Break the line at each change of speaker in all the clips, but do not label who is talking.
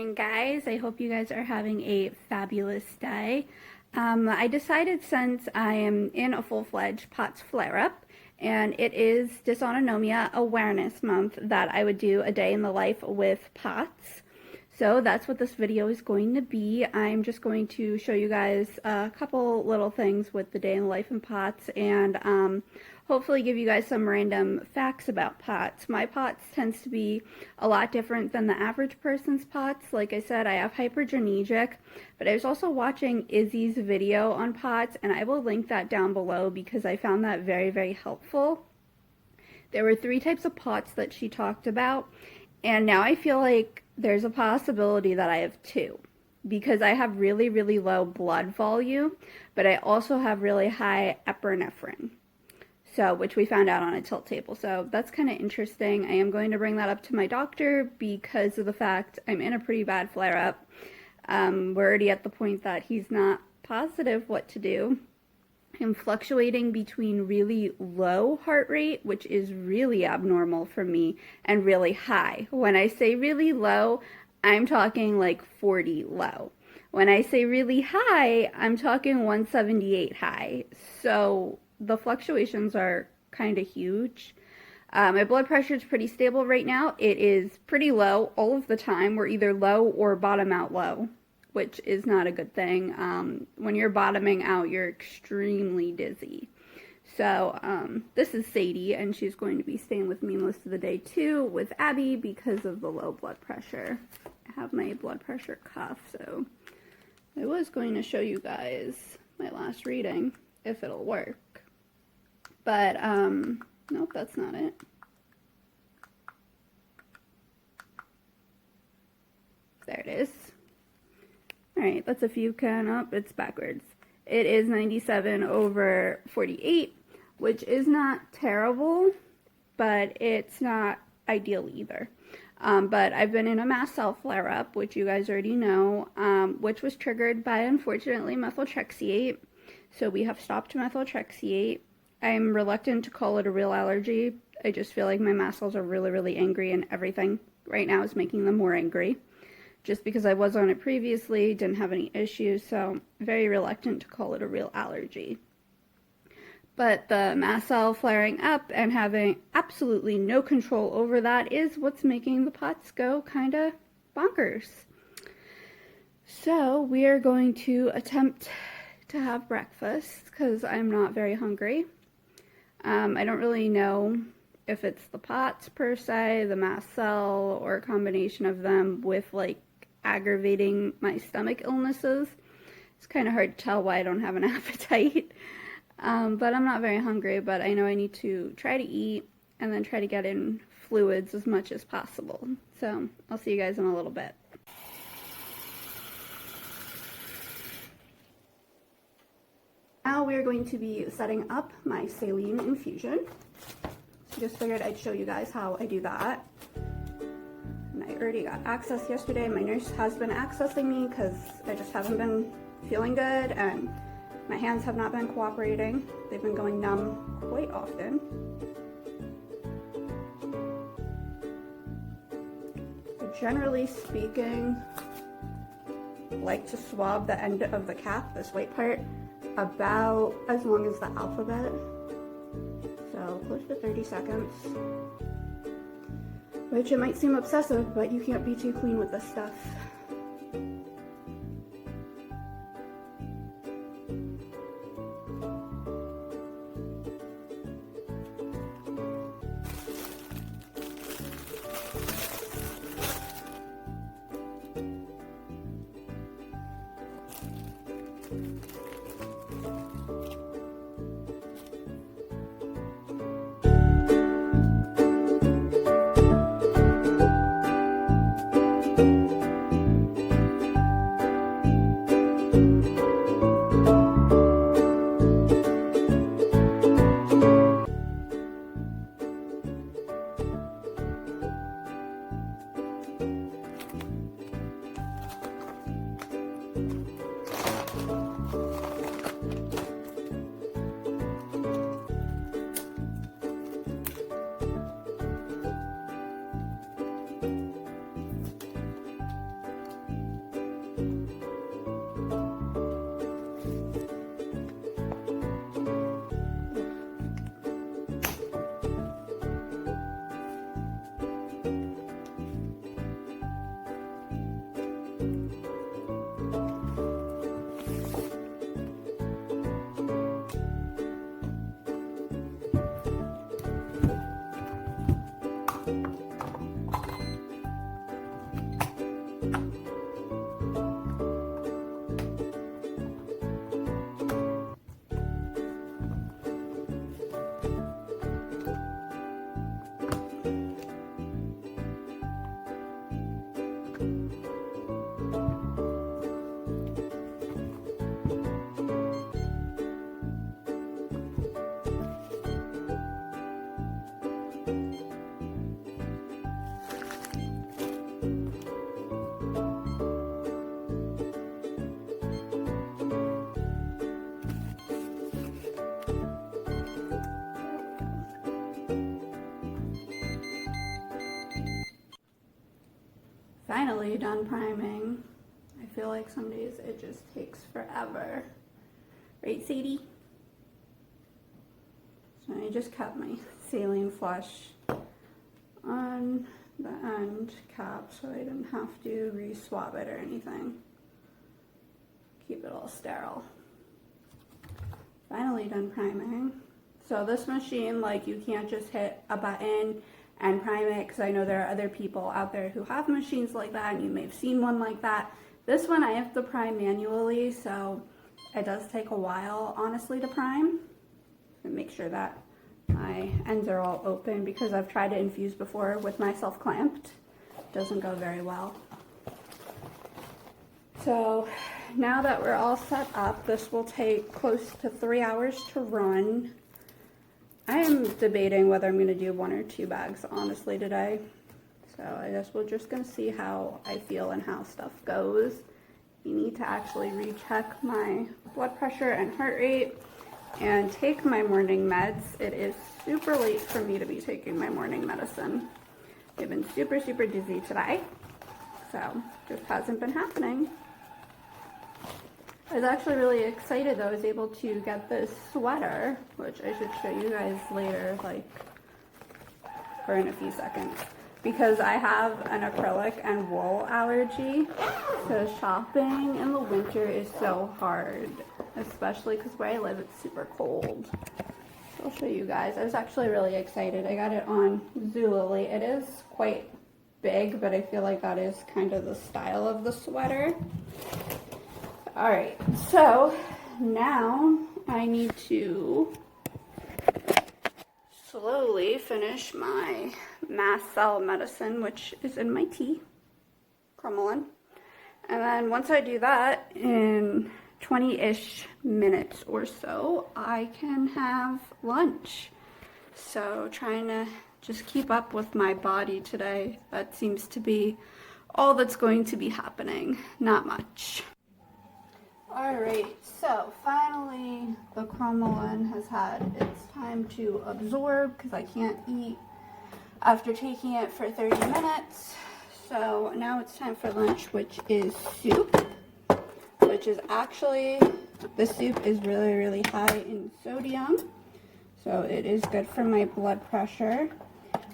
morning, guys. I hope you guys are having a fabulous day. I decided, since I am in a full-fledged POTS flare-up and it is Dysautonomia Awareness Month, that I would do a day in the life with POTS. So that's what this video is going to be. I'm just going to show you guys a couple little things with the day in the life in POTS, and hopefully give you guys some random facts about POTS. My POTS tends to be a lot different than the average person's POTS. Like I said, I have hypergenegic, but I was also watching Izzy's video on POTS, and I will link that down below because I found that very, very helpful. There were 3 types of POTS that she talked about, and now I feel like there's a possibility that I have 2, because I have really, really low blood volume, but I also have really high epinephrine. So, which we found out on a tilt table. So that's kind of interesting. I am going to bring that up to my doctor because of the fact I'm in a pretty bad flare-up. We're already at the point that he's not positive what to do. I'm fluctuating between really low heart rate, which is really abnormal for me, and really high. When I say really low, I'm talking like 40 low. When I say really high, I'm talking 178 high. So the fluctuations are kind of huge. My blood pressure is pretty stable right now. It is pretty low all of the time. We're either low or bottom out low, which is not a good thing. When you're bottoming out, you're extremely dizzy. So this is Sadie, and she's going to be staying with me most of the day too, with Abby, because of the low blood pressure. I have my blood pressure cuff, so I was going to show you guys my last reading, if it'll work. But, nope, that's not it. There it is. Alright, that's if you can, it's backwards. It is 97/48, which is not terrible, but it's not ideal either. But I've been in a mast cell flare-up, which you guys already know, which was triggered by, unfortunately, methotrexate. So we have stopped methotrexate. I'm reluctant to call it a real allergy. I just feel like my mast cells are really, really angry, and everything right now is making them more angry. Just because I was on it previously, didn't have any issues, so very reluctant to call it a real allergy. But the mast cell flaring up and having absolutely no control over that is what's making the POTS go kind of bonkers. So we are going to attempt to have breakfast because I'm not very hungry. I don't really know if it's the POTS per se, the mast cell, or a combination of them with like aggravating my stomach illnesses. It's kind of hard to tell why I don't have an appetite. But I'm not very hungry, but I know I need to try to eat and then try to get in fluids as much as possible. So I'll see you guys in a little bit. Now we're going to be setting up my saline infusion. So just figured I'd show you guys how I do that. And I already got access yesterday. My nurse has been accessing me because I just haven't been feeling good and my hands have not been cooperating. They've been going numb quite often. Generally speaking, I like to swab the end of the cap, this white part, about as long as the alphabet, so close to 30 seconds, which it might seem obsessive, but you can't be too clean with this stuff. Finally done priming. I feel like some days it just takes forever. Right, Sadie? So I just kept my saline flush on the end cap so I didn't have to re-swab it or anything. Keep it all sterile. Finally done priming. So this machine, like, you can't just hit a button and prime it, because I know there are other people out there who have machines like that, and you may have seen one like that. This one I have to prime manually, so it does take a while, honestly, to prime. And make sure that my ends are all open, because I've tried to infuse before with myself clamped. It doesn't go very well. So now that we're all set up, this will take close to 3 hours to run. I am debating whether I'm going to do 1 or 2 bags, honestly, today. So I guess we're just going to see how I feel and how stuff goes. You need to actually recheck my blood pressure and heart rate and take my morning meds. It is super late for me to be taking my morning medicine. I've been super, super dizzy today, so just hasn't been happening. I was actually really excited that I was able to get this sweater, which I should show you guys later, like, or in a few seconds, because I have an acrylic and wool allergy, so shopping in the winter is so hard, especially because where I live it's super cold. So I'll show you guys. I was actually really excited. I got it on Zulily. It is quite big, but I feel like that is kind of the style of the sweater. Alright, so now I need to slowly finish my mast cell medicine, which is in my tea, cromolyn. And then once I do that, in 20-ish minutes or so, I can have lunch. So trying to just keep up with my body today. That seems to be all that's going to be happening. Not much. Alright, so finally the cromolyn has had its time to absorb, because I can't eat after taking it for 30 minutes. So now it's time for lunch, which is soup, which is actually, the soup is really, really high in sodium, so it is good for my blood pressure.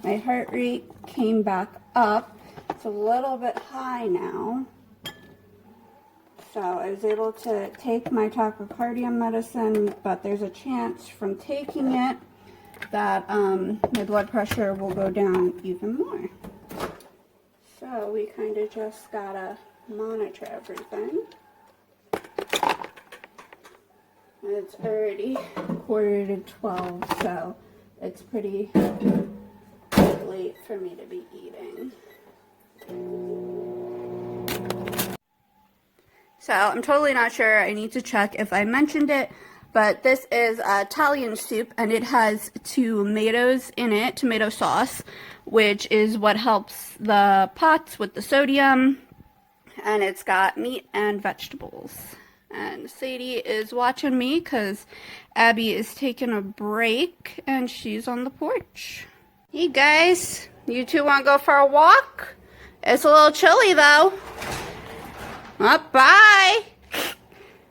My heart rate came back up. It's a little bit high now. So I was able to take my tachycardia medicine, but there's a chance from taking it that my blood pressure will go down even more. So we kind of just gotta monitor everything. It's already 11:45, so it's pretty late for me to be eating. So I'm totally not sure. I need to check if I mentioned it, but this is Italian soup, and it has tomatoes in it, tomato sauce, which is what helps the pots with the sodium, and it's got meat and vegetables. And Sadie is watching me because Abby is taking a break, and she's on the porch. Hey guys, you two want to go for a walk? It's a little chilly though. Oh, bye.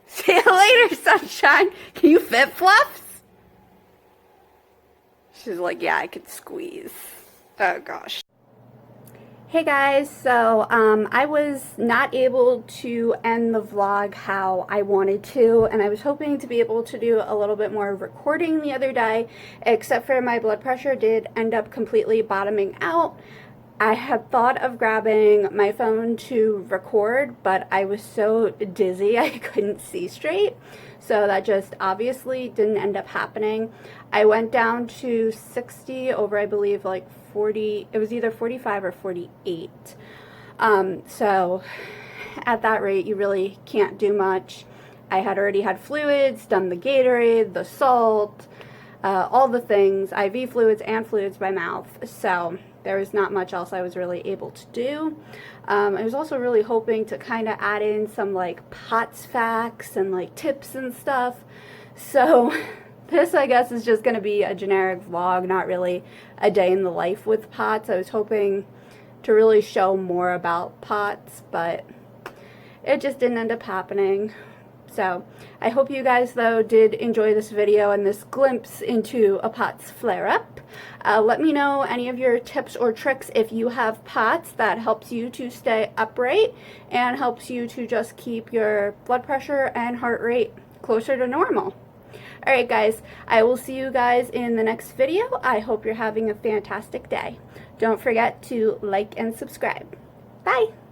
See you later, sunshine. Can you fit, Fluffs? She's like, yeah, I could squeeze. Oh, gosh. Hey, guys. So, I was not able to end the vlog how I wanted to, and I was hoping to be able to do a little bit more recording the other day, except for my blood pressure did end up completely bottoming out. I had thought of grabbing my phone to record, but I was so dizzy I couldn't see straight, so that just obviously didn't end up happening. I went down to 60 over, I believe, like 40, it was either 45 or 48. So at that rate, you really can't do much. I had already had fluids, done the Gatorade, the salt, all the things, IV fluids and fluids by mouth, so there was not much else I was really able to do. I was also really hoping to kind of add in some like POTS facts and like tips and stuff. So this, I guess, is just going to be a generic vlog, not really a day in the life with POTS. I was hoping to really show more about POTS, but it just didn't end up happening. So I hope you guys, though, did enjoy this video and this glimpse into a POTS flare-up. Let me know any of your tips or tricks if you have POTS that helps you to stay upright and helps you to just keep your blood pressure and heart rate closer to normal. Alright guys, I will see you guys in the next video. I hope you're having a fantastic day. Don't forget to like and subscribe. Bye!